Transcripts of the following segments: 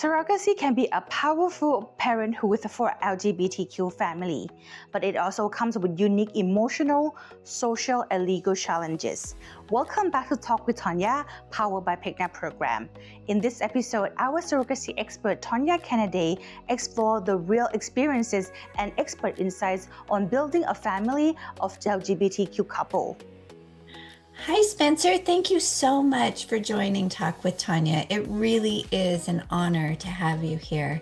Surrogacy can be a powerful parenthood for LGBTQ family, but it also comes with unique emotional, social, and legal challenges. Welcome back to Talk with Tonya, powered by PECGNA program. In this episode, our surrogacy expert Tonya Canaday explores the real experiences and expert insights on building a family of LGBTQ couple. Hi, Spencer. Thank you so much for joining Talk with Tonya. It really is an honor to have you here.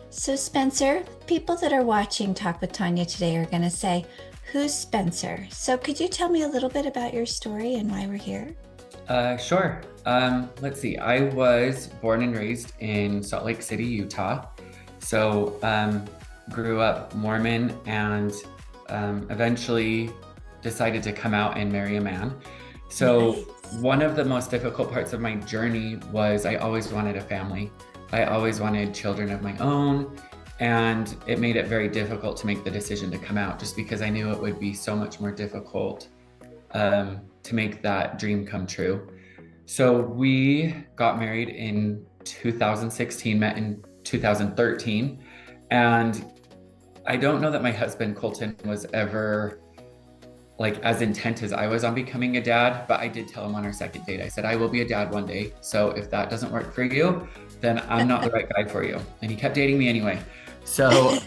So, Spencer, people that are watching Talk with Tonya today are going to say, who's Spencer? So could you tell me a little bit about your story and why we're here? Sure. Let's see. I was born and raised in Salt Lake City, Utah. So grew up Mormon and eventually decided to come out and marry a man. So Nice. one of the most difficult parts of my journey was I always wanted a family. I always wanted children of my own. And it made it very difficult to make the decision to come out just because I knew it would be so much more difficult to make that dream come true. So we got married in 2016, met in 2013. And I don't know that my husband, Colton, was ever like as intent as I was on becoming a dad, but I did tell him on our second date, I said, I will be a dad one day. So if that doesn't work for you, then I'm not the right guy for you. And he kept dating me anyway. So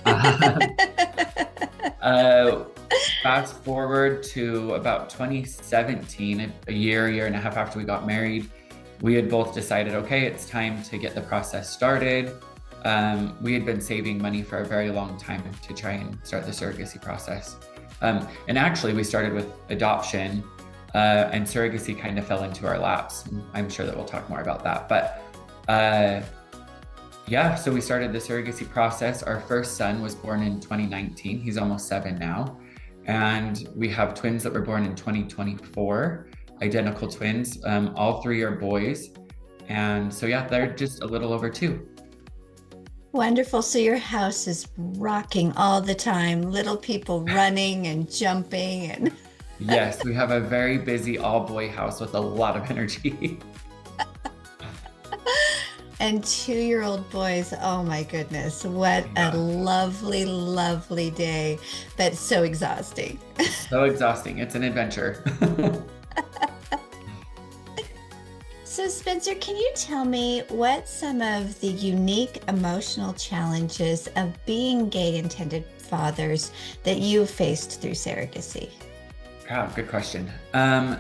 fast forward to about 2017, a year and a half after we got married, we had both decided, okay, it's time to get the process started. We had been saving money for a very long time to try and start the surrogacy process. And actually we started with adoption and surrogacy kind of fell into our laps. I'm sure that we'll talk more about that. But yeah, so we started the surrogacy process. Our first son was born in 2019. He's almost 7 now. And we have twins that were born in 2024, identical twins. All 3 are boys. And so yeah, they're just a little over 2. Wonderful. So your house is rocking all the time, little people running and jumping and Yes, we have a very busy all-boy house with a lot of energy. and 2-year-old boys. Oh my goodness. What Yeah. a lovely, lovely day, but so exhausting. So exhausting. It's an adventure. So Spencer, can you tell me what some of the unique emotional challenges of being gay intended fathers that you faced through surrogacy? Yeah, good question. I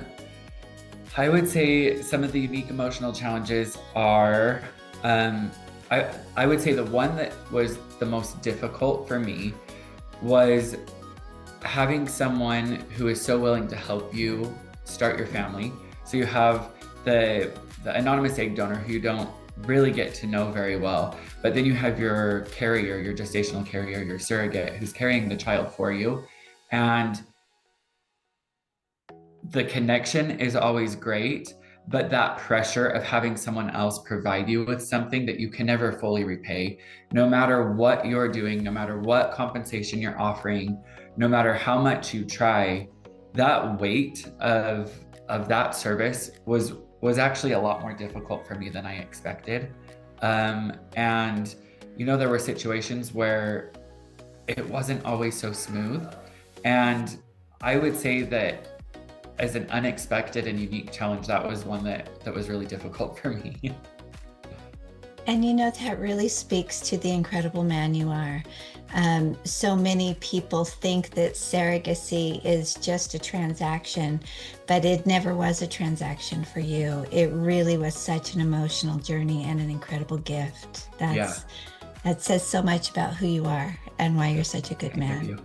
would say some of the unique emotional challenges are, I would say the one that was the most difficult for me was having someone who is so willing to help you start your family. So you have the anonymous egg donor who you don't really get to know very well, but then you have your carrier, your gestational carrier, your surrogate who's carrying the child for you. And the connection is always great, but that pressure of having someone else provide you with something that you can never fully repay, no matter what you're doing, no matter what compensation you're offering, no matter how much you try, that weight of that service was actually a lot more difficult for me than I expected. And there were situations where it wasn't always so smooth. And I would say that as an unexpected and unique challenge, that was one that was really difficult for me. And that really speaks to the incredible man you are. So many people think that surrogacy is just a transaction, but it never was a transaction for you. It really was such an emotional journey and an incredible gift. That says so much about who you are and why you're such a good man.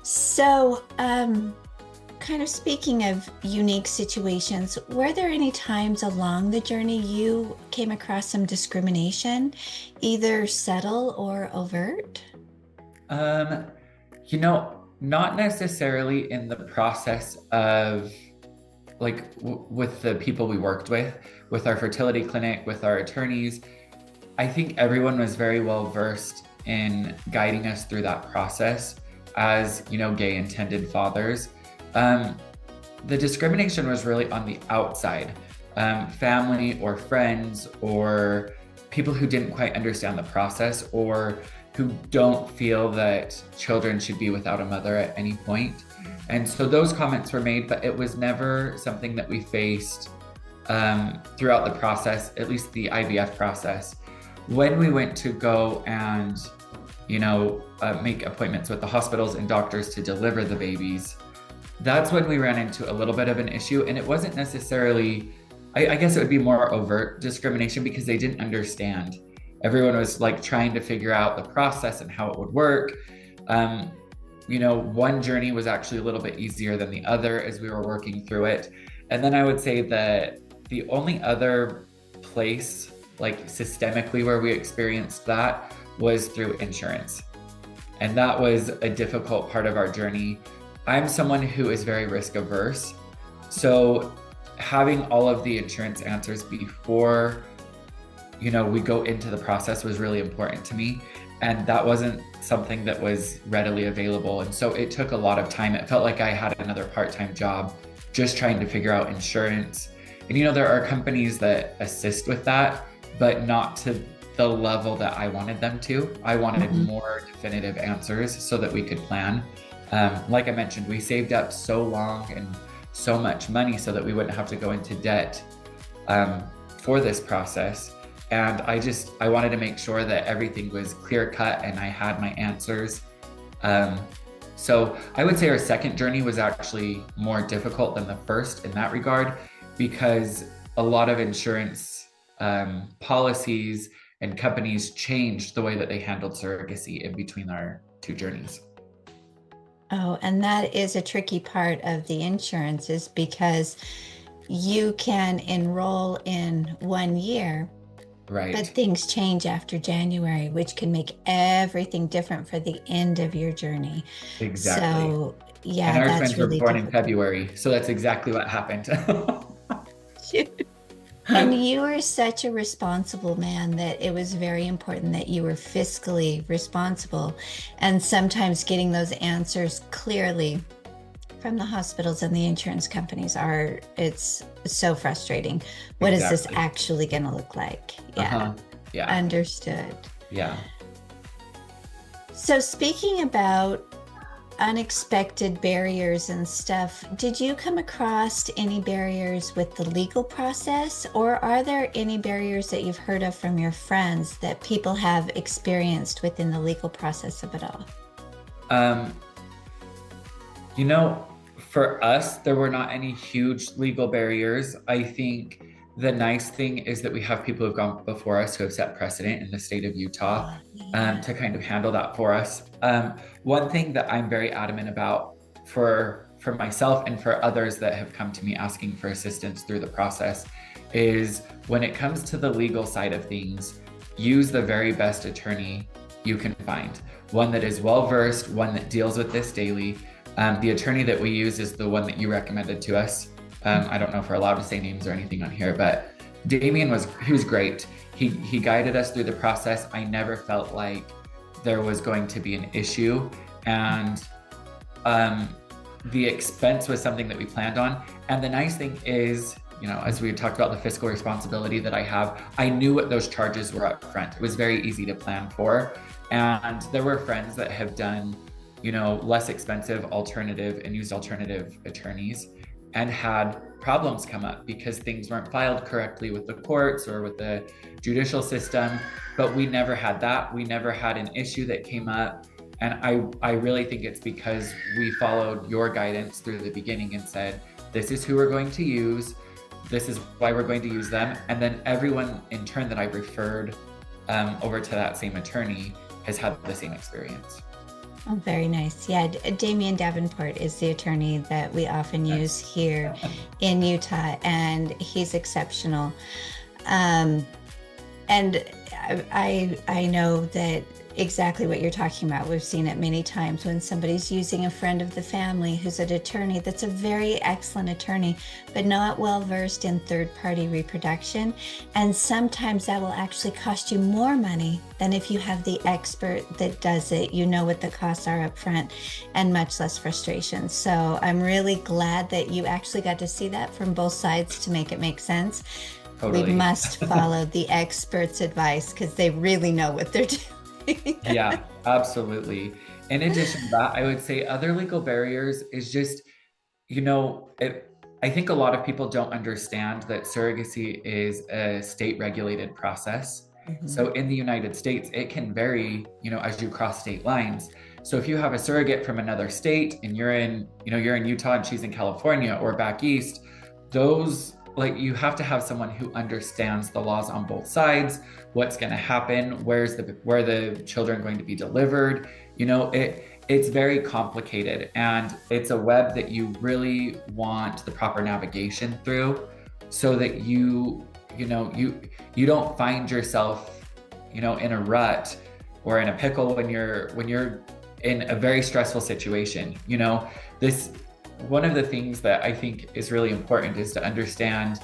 So, kind of speaking of unique situations, were there any times along the journey you came across some discrimination, either subtle or overt? Not necessarily in the process of with the people we worked with our fertility clinic, with our attorneys. I think everyone was very well versed in guiding us through that process as, gay intended fathers. The discrimination was really on the outside. family or friends or people who didn't quite understand the process or who don't feel that children should be without a mother at any point. And so those comments were made, but it was never something that we faced throughout the process, at least the IVF process. When we went to go and, make appointments with the hospitals and doctors to deliver the babies, that's when we ran into a little bit of an issue. And it wasn't necessarily, I guess it would be more overt discrimination because they didn't understand. Everyone was like trying to figure out the process and how it would work. One journey was actually a little bit easier than the other as we were working through it. And then I would say that the only other place, like systemically, where we experienced that was through insurance. And that was a difficult part of our journey. I'm someone who is very risk averse. So having all of the insurance answers before, we go into the process was really important to me. And that wasn't something that was readily available. And so it took a lot of time. It felt like I had another part-time job just trying to figure out insurance. And there are companies that assist with that, but not to the level that I wanted them to. I wanted more definitive answers so that we could plan. Like I mentioned, we saved up so long and so much money so that we wouldn't have to go into debt for this process. And I wanted to make sure that everything was clear cut and I had my answers. So I would say our second journey was actually more difficult than the first in that regard, because a lot of insurance policies and companies changed the way that they handled surrogacy in between our two journeys. Oh, and that is a tricky part of the insurance, is because you can enroll in 1 year, right? But things change after January, which can make everything different for the end of your journey. Exactly. So, yeah, and our that's twins really were born difficult. in February, so that's exactly what happened. And you were such a responsible man that it was very important that you were fiscally responsible, and sometimes getting those answers clearly from the hospitals and the insurance companies it's so frustrating. What is this actually going to look like? Yeah. Yeah. Understood. Yeah. So speaking about unexpected barriers and stuff, did you come across any barriers with the legal process, or are there any barriers that you've heard of from your friends that people have experienced within the legal process of it all? For us, there were not any huge legal barriers. I think the nice thing is that we have people who've gone before us who have set precedent in the state of Utah to kind of handle that for us. One thing that I'm very adamant about for myself and for others that have come to me asking for assistance through the process is, when it comes to the legal side of things, use the very best attorney you can find. One that is well-versed, one that deals with this daily. The attorney that we use is the one that you recommended to us. I don't know if we're allowed to say names or anything on here, but Damien was great. He guided us through the process. I never felt like there was going to be an issue, and the expense was something that we planned on. And the nice thing is, as we talked about the fiscal responsibility that I have, I knew what those charges were up front. It was very easy to plan for. And there were friends that have done, less expensive alternative and used alternative attorneys and had problems come up because things weren't filed correctly with the courts or with the judicial system. But we never had that. We never had an issue that came up. And I really think it's because we followed your guidance through the beginning and said, this is who we're going to use. This is why we're going to use them. And then everyone in turn that I referred over to that same attorney has had the same experience. Oh, very nice. Yeah, Damien Davenport is the attorney that we often use here in Utah, and he's exceptional. And I know that exactly what you're talking about. We've seen it many times when somebody's using a friend of the family who's an attorney that's a very excellent attorney, but not well versed in third-party reproduction. And sometimes that will actually cost you more money than if you have the expert that does it. You know what the costs are up front, and much less frustration. So I'm really glad that you actually got to see that from both sides to make it make sense. Totally. We must follow the experts' advice because they really know what they're doing. Yeah, absolutely. In addition to that, I would say other legal barriers is just, I think a lot of people don't understand that surrogacy is a state regulated process. So in the United States, it can vary, as you cross state lines. So if you have a surrogate from another state and you're in Utah and she's in California or back east, you have to have someone who understands the laws on both sides, what's going to happen, where the children going to be delivered. It's very complicated, and it's a web that you really want the proper navigation through, so that you don't find yourself, in a rut or in a pickle when you're in a very stressful situation. One of the things that I think is really important is to understand,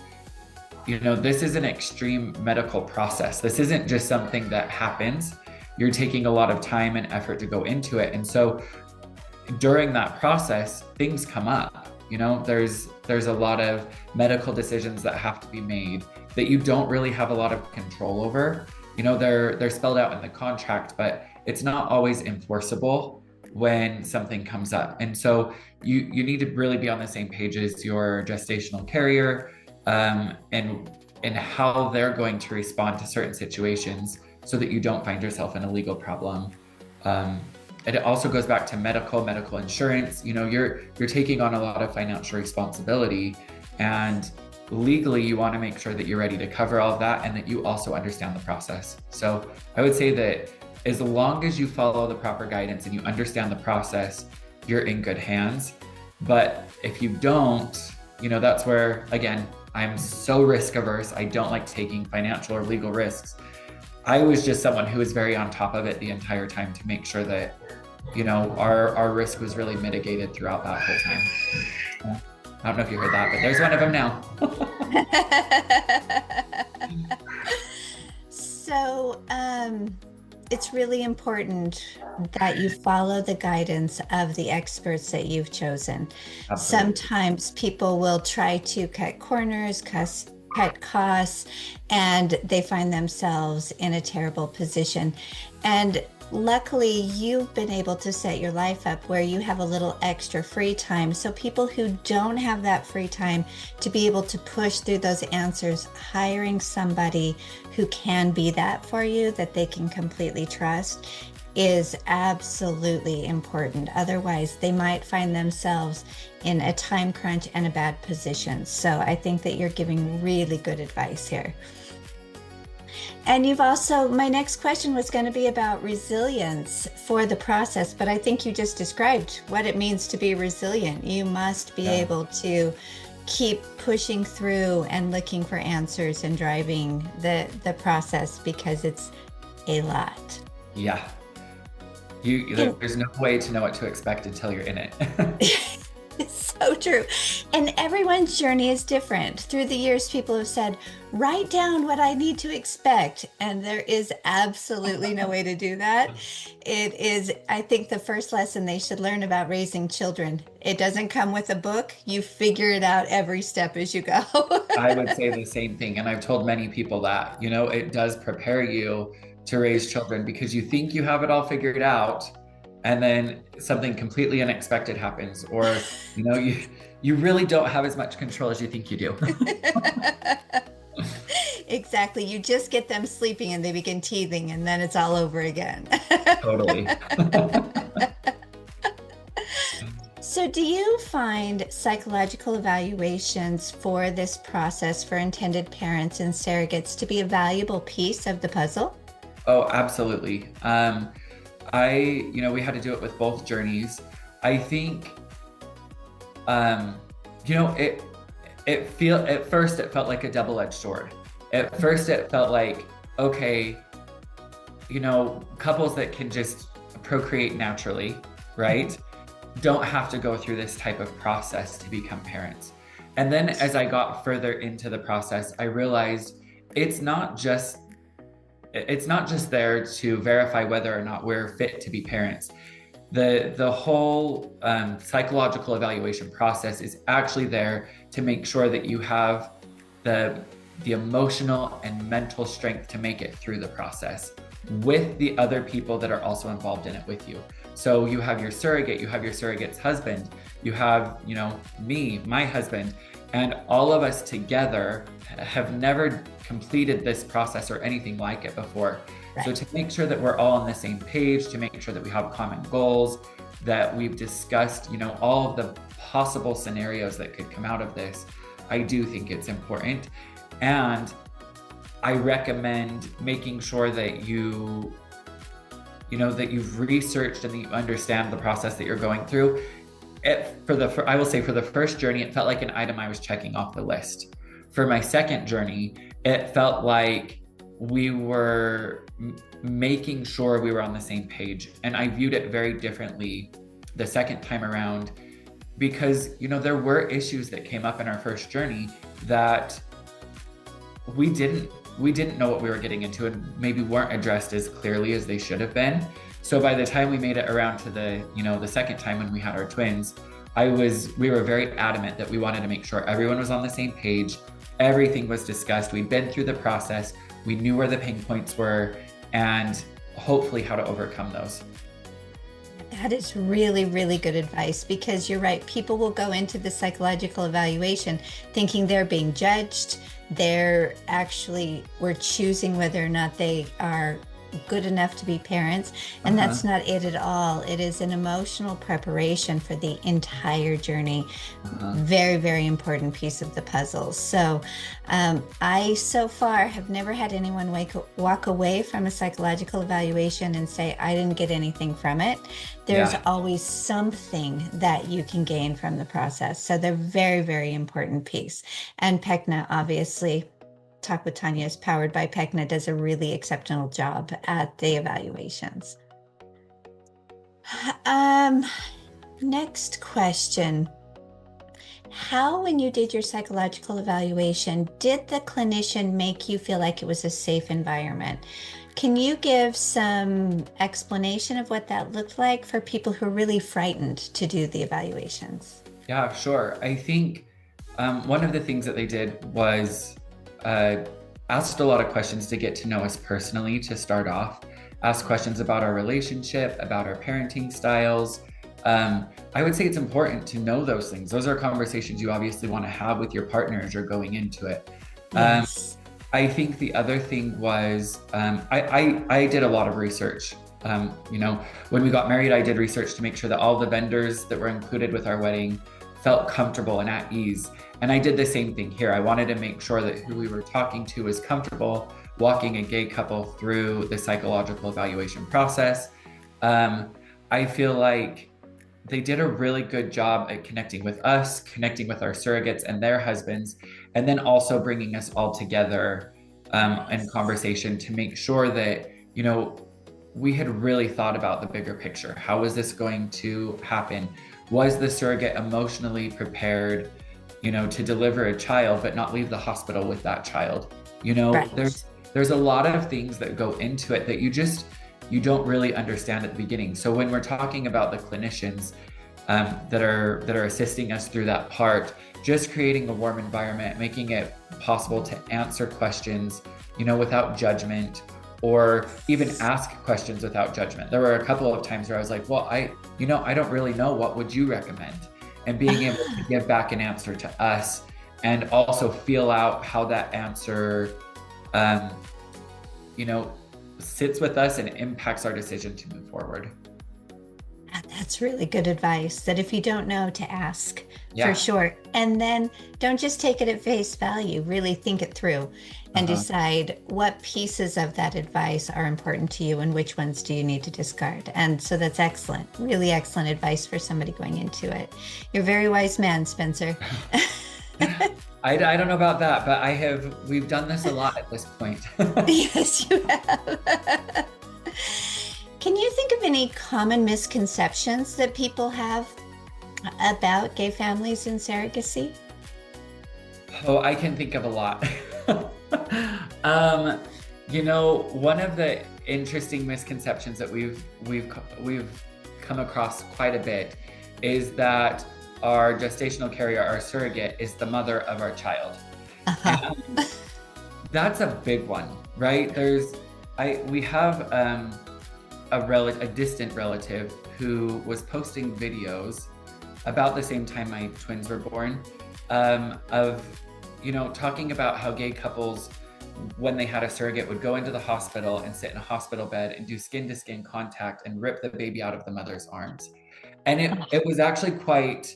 this is an extreme medical process. This isn't just something that happens. You're taking a lot of time and effort to go into it. And so during that process, things come up. There's a lot of medical decisions that have to be made that you don't really have a lot of control over. They're spelled out in the contract, but it's not always enforceable when something comes up. And so you need to really be on the same page as your gestational carrier, and how they're going to respond to certain situations so that you don't find yourself in a legal problem. And it also goes back to medical insurance. You're taking on a lot of financial responsibility, and legally you want to make sure that you're ready to cover all of that and that you also understand the process. So I would say that as long as you follow the proper guidance and you understand the process, you're in good hands. But if you don't, that's where, again, I'm so risk averse. I don't like taking financial or legal risks. I was just someone who was very on top of it the entire time to make sure that, our risk was really mitigated throughout that whole time. I don't know if you heard that, but there's one of them now. So, it's really important that you follow the guidance of the experts that you've chosen. Absolutely. Sometimes people will try to cut corners, cut costs, and they find themselves in a terrible position. And luckily, you've been able to set your life up where you have a little extra free time. So people who don't have that free time to be able to push through those answers, hiring somebody who can be that for you, that they can completely trust, is absolutely important. Otherwise, they might find themselves in a time crunch and a bad position. So I think that you're giving really good advice here. And you've also, my next question was going to be about resilience for the process, but I think you just described what it means to be resilient. You must be able to keep pushing through and looking for answers and driving the process, because it's a lot. Yeah. There's no way to know what to expect until you're in it. It's so true. And everyone's journey is different. Through the years, people have said, write down what I need to expect. And there is absolutely no way to do that. It is, I think, the first lesson they should learn about raising children. It doesn't come with a book. You figure it out every step as you go. I would say the same thing. And I've told many people that, it does prepare you to raise children, because you think you have it all figured out, and then something completely unexpected happens, or you really don't have as much control as you think you do. Exactly. You just get them sleeping and they begin teething, and then it's all over again. Totally. So do you find psychological evaluations for this process for intended parents and surrogates to be a valuable piece of the puzzle? Oh, absolutely. We had to do it with both journeys. I think, at first it felt like a double-edged sword. At first it felt like, okay, couples that can just procreate naturally, right, don't have to go through this type of process to become parents. And then as I got further into the process, I realized it's not just there to verify whether or not we're fit to be parents. The whole psychological evaluation process is actually there to make sure that you have the emotional and mental strength to make it through the process with the other people that are also involved in it with you. So you have your surrogate, you have your surrogate's husband, you have, me, my husband, and all of us together have never completed this process or anything like it before. Right. So to make sure that we're all on the same page, to make sure that we have common goals, that we've discussed, all of the possible scenarios that could come out of this, I do think it's important. And I recommend making sure that that you've researched and that you understand the process that you're going through. I will say for the first journey, it felt like an item I was checking off the list. For my second journey, it felt like we were making sure we were on the same page. And I viewed it very differently the second time around because, there were issues that came up in our first journey that we didn't know what we were getting into and maybe weren't addressed as clearly as they should have been. So by the time we made it around to the second time when we had our twins, we were very adamant that we wanted to make sure everyone was on the same page. Everything was discussed. We'd been through the process. We knew where the pain points were and hopefully how to overcome those. That is really, really good advice because you're right. People will go into the psychological evaluation thinking they're being judged. We're choosing whether or not they are good enough to be parents. And that's not it at all. It is an emotional preparation for the entire journey. Very, very important piece of the puzzle. So I so far have never had anyone walk away from a psychological evaluation and say, I didn't get anything from it. There's always something that you can gain from the process. So they're very, very important piece. And PECGNA, obviously, Talk with Tonya is powered by PECGNA, does a really exceptional job at the evaluations. Next question. How, when you did your psychological evaluation, did the clinician make you feel like it was a safe environment? Can you give some explanation of what that looked like for people who are really frightened to do the evaluations? Yeah, sure. I think one of the things that they did was asked a lot of questions to get to know us personally to start off. Ask questions about our relationship, about our parenting styles. I would say it's important to know those things. Those are conversations you obviously want to have with your partner as you're going into it. Yes. I think the other thing was, I did a lot of research. When we got married, I did research to make sure that all the vendors that were included with our wedding felt comfortable and at ease. And I did the same thing here. I wanted to make sure that who we were talking to was comfortable walking a gay couple through the psychological evaluation process. I feel like they did a really good job at connecting with us, connecting with our surrogates and their husbands, and then also bringing us all together in conversation to make sure that, we had really thought about the bigger picture. How was this going to happen? Was the surrogate emotionally prepared, to deliver a child, but not leave the hospital with that child? Right. There's a lot of things that go into it that you don't really understand at the beginning. So when we're talking about the clinicians that are assisting us through that part, just creating a warm environment, making it possible to answer questions, without judgment, or even ask questions without judgment. There were a couple of times where I was like, well, I don't really know, what would you recommend? And being able to give back an answer to us and also feel out how that answer, sits with us and impacts our decision to move forward. That's really good advice, that if you don't know, to ask, for sure. And then don't just take it at face value, really think it through and decide what pieces of that advice are important to you and which ones do you need to discard. And so that's excellent, really excellent advice for somebody going into it. You're a very wise man, Spencer. I don't know about that, but we've done this a lot at this point. Yes, you have. Can you think of any common misconceptions that people have about gay families and surrogacy? Oh, I can think of a lot. One of the interesting misconceptions that we've come across quite a bit is that our gestational carrier, our surrogate, is the mother of our child. Uh-huh. And that's a big one, right? We have a distant relative who was posting videos about the same time my twins were born, of talking about how gay couples, when they had a surrogate, would go into the hospital and sit in a hospital bed and do skin-to-skin contact and rip the baby out of the mother's arms. And it was actually quite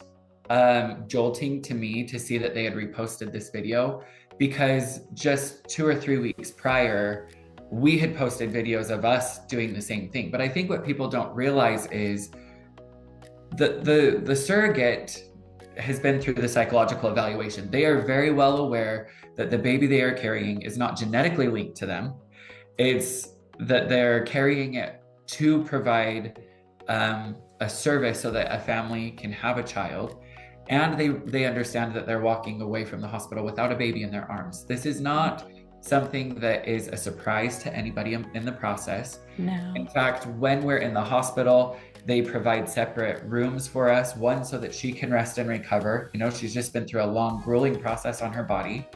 jolting to me to see that they had reposted this video, because just 2 or 3 weeks prior, we had posted videos of us doing the same thing. But I think what people don't realize is the surrogate has been through the psychological evaluation. They are very well aware that the baby they are carrying is not genetically linked to them. It's that they're carrying it to provide a service so that a family can have a child. And they understand that they're walking away from the hospital without a baby in their arms. This is not something that is a surprise to anybody in the process. No. In fact, when we're in the hospital, they provide separate rooms for us, one so that she can rest and recover. She's just been through a long, grueling process on her body.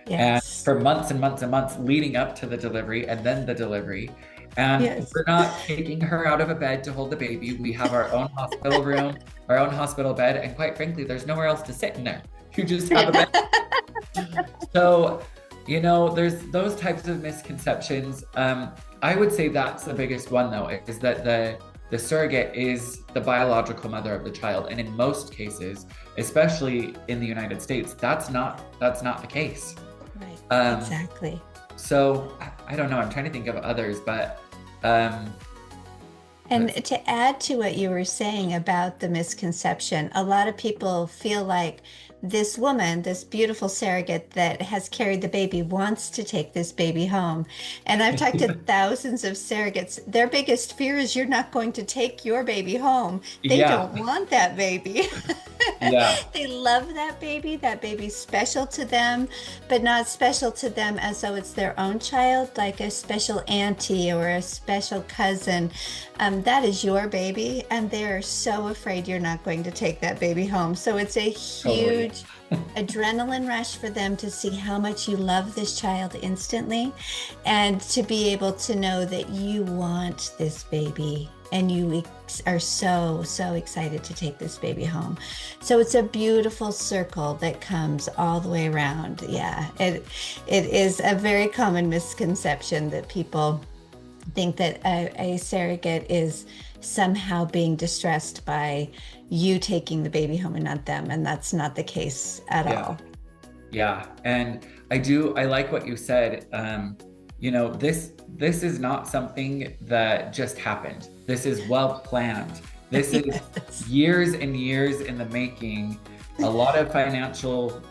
Yes. And for months and months and months leading up to the delivery and then the delivery. And yes. We're not taking her out of a bed to hold the baby. We have our own hospital room, our own hospital bed. And quite frankly, there's nowhere else to sit in there. You just have a bed. So, there's those types of misconceptions. I would say that's the biggest one, though, is that the surrogate is the biological mother of the child. And in most cases, especially in the United States, that's not the case. Right. Exactly. So I don't know, I'm trying to think of others, but and to add to what you were saying about the misconception, a lot of people feel like this woman, this beautiful surrogate that has carried the baby, wants to take this baby home. And I've talked to thousands of surrogates. Their biggest fear is you're not going to take your baby home. They don't want that baby. Yeah. They love that baby. That baby's special to them, but not special to them as though it's their own child, like a special auntie or a special cousin. That is your baby, and they are so afraid you're not going to take that baby home. So it's a huge adrenaline rush for them to see how much you love this child instantly, and to be able to know that you want this baby and you are so excited to take this baby home. So it's a beautiful circle that comes all the way around. Yeah, it is a very common misconception that people think that a surrogate is somehow being distressed by you taking the baby home and not them, and that's not the case at all. Yeah, and I like what you said. This is not something that just happened. This is well planned. This is years and years in the making. A lot of financial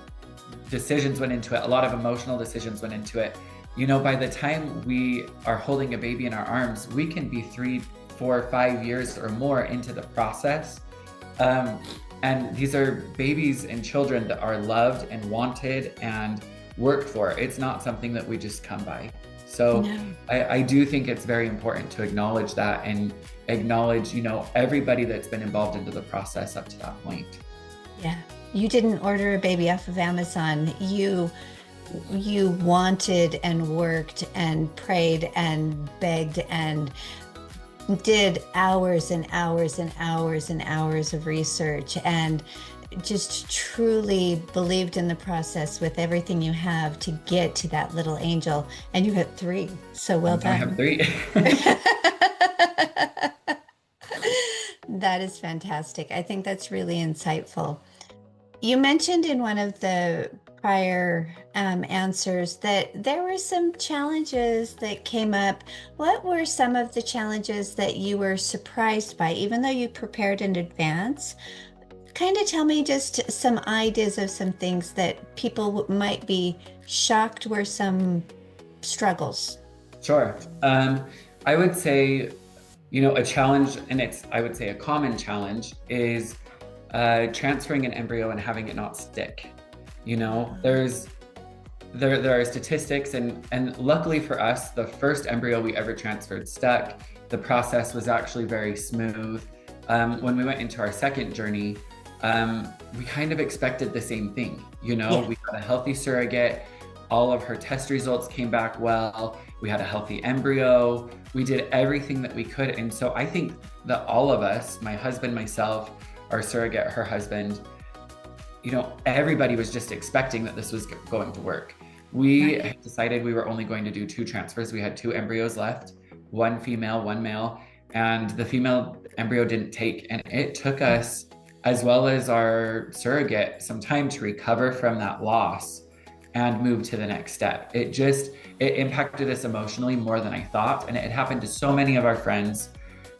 decisions went into it. A lot of emotional decisions went into it. By the time we are holding a baby in our arms, we can be 3, 4, 5 years or more into the process. And these are babies and children that are loved and wanted and worked for. It's not something that we just come by. So no. I do think it's very important to acknowledge that and acknowledge, everybody that's been involved into the process up to that point. Yeah. You didn't order a baby off of Amazon. You wanted and worked and prayed and begged and did hours and hours and hours and hours of research and just truly believed in the process with everything you have to get to that little angel. And you had 3. So well done. I have 3. That is fantastic. I think that's really insightful. You mentioned in one of the prior answers that there were some challenges that came up. What were some of the challenges that you were surprised by, even though you prepared in advance? Kind of tell me just some ideas of some things that people might be shocked were some struggles. Sure. I would say a challenge, and it's, I would say, a common challenge is transferring an embryo and having it not stick. There are statistics, and luckily for us, the first embryo we ever transferred stuck. The process was actually very smooth. When we went into our second journey, we kind of expected the same thing. We got a healthy surrogate. All of her test results came back well. We had a healthy embryo. We did everything that we could. And so I think that all of us, my husband, myself, our surrogate, her husband, everybody was just expecting that this was going to work. We had decided we were only going to do 2 transfers. We had 2 embryos left, 1 female, 1 male, and the female embryo didn't take. And it took us, as well as our surrogate, some time to recover from that loss and move to the next step. It impacted us emotionally more than I thought. And it happened to so many of our friends,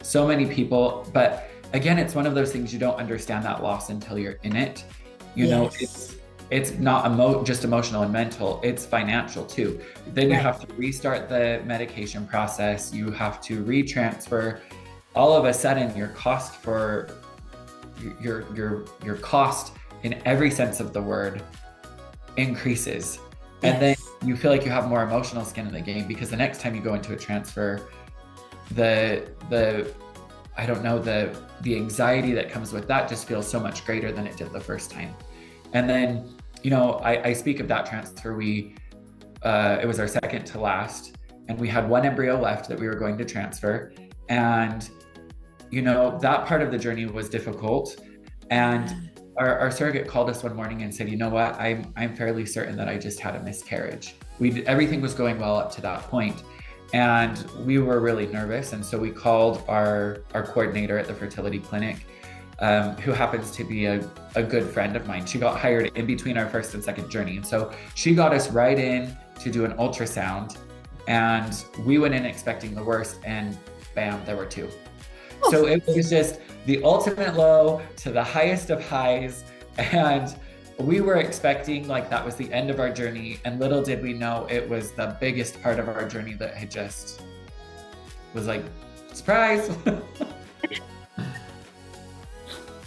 so many people. But again, it's one of those things, you don't understand that loss until you're in it. It's not just emotional and mental, it's financial too. Then you have to restart the medication process. You have to retransfer. All of a sudden, your cost for your cost in every sense of the word increases. And then you feel like you have more emotional skin in the game, because the next time you go into a transfer, the anxiety that comes with that just feels so much greater than it did the first time. And then, I speak of that transfer. It was our second to last, and we had 1 embryo left that we were going to transfer. And, that part of the journey was difficult. And our surrogate called us one morning and said, "You know what? I'm fairly certain that I just had a miscarriage." Everything was going well up to that point, and we were really nervous. And so we called our coordinator at the fertility clinic, who happens to be a good friend of mine. She got hired in between our first and second journey. And so she got us right in to do an ultrasound, and we went in expecting the worst, and bam, there were 2. So it was just the ultimate low to the highest of highs. And we were expecting like that was the end of our journey. And little did we know it was the biggest part of our journey that had just was like, surprise.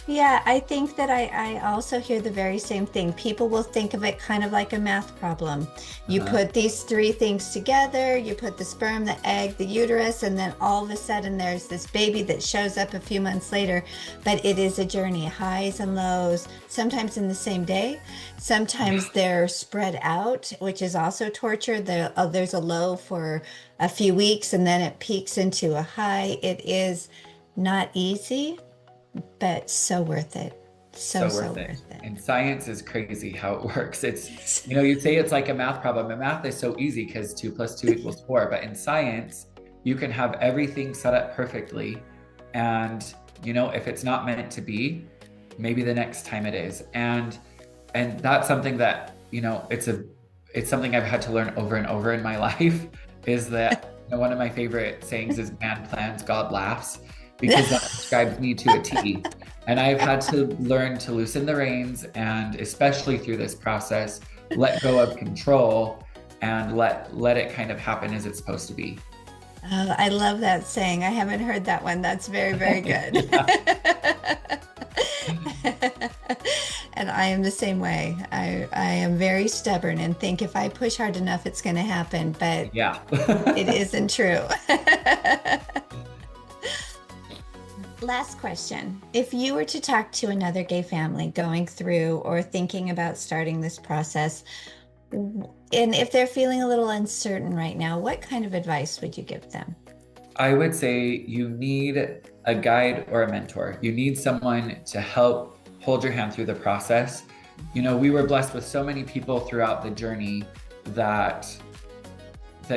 Yeah, I think that I also hear the very same thing. People will think of it kind of like a math problem. You put these 3 things together, you put the sperm, the egg, the uterus, and then all of a sudden there's this baby that shows up a few months later. But it is a journey, highs and lows, sometimes in the same day. Sometimes they're spread out, which is also torture. There's a low for a few weeks, and then it peaks into a high. It is not easy, but so worth it. So worth it. And science is crazy how it works. It's, you'd say it's like a math problem, and math is so easy because 2 + 2 = 4. But in science, you can have everything set up perfectly. And, if it's not meant to be, maybe the next time it is. And that's something that, it's something I've had to learn over and over in my life, is that one of my favorite sayings is, "Man plans, God laughs." Because that describes me to a T. And I've had to learn to loosen the reins, and especially through this process, let go of control and let it kind of happen as it's supposed to be. Oh, I love that saying. I haven't heard that one. That's very, very good. And I am the same way. I am very stubborn and think if I push hard enough, it's going to happen. But it isn't true. Last question. If you were to talk to another gay family going through or thinking about starting this process, and if they're feeling a little uncertain right now, what kind of advice would you give them? I would say you need a guide or a mentor. You need someone to help hold your hand through the process. We were blessed with so many people throughout the journey that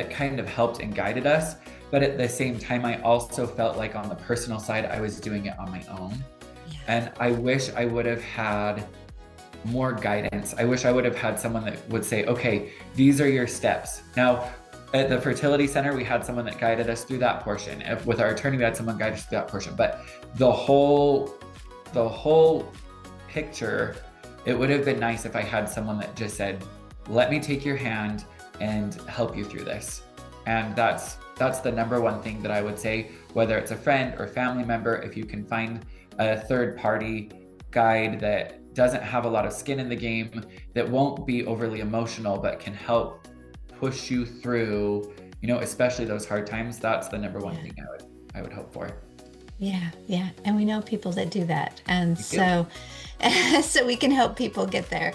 kind of helped and guided us. But at the same time, I also felt like on the personal side, I was doing it on my own. Yeah. And I wish I would have had more guidance. I wish I would have had someone that would say, okay, these are your steps. Now, at the fertility center, we had someone that guided us through that portion. With our attorney, we had someone guide us through that portion. But the whole picture, it would have been nice if I had someone that just said, let me take your hand and help you through this. And that's the number one thing that I would say, whether it's a friend or family member, if you can find a third party guide that doesn't have a lot of skin in the game, that won't be overly emotional, but can help push you through, especially those hard times, that's the number one thing I would hope for. Yeah. And we know people that do that. And so we can help people get there.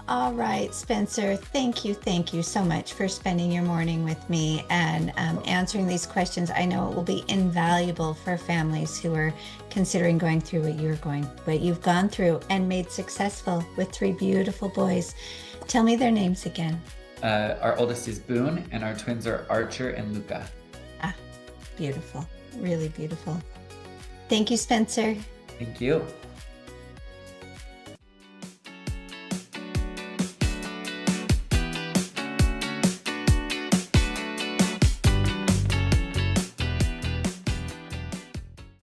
All right, Spencer, thank you so much for spending your morning with me and answering these questions. I know it will be invaluable for families who are considering going through what you've gone through and made successful with 3 beautiful boys. Tell me their names again. Our oldest is Boone, and our twins are Archer and Luca. Beautiful, really beautiful. Thank you, Spencer. Thank you.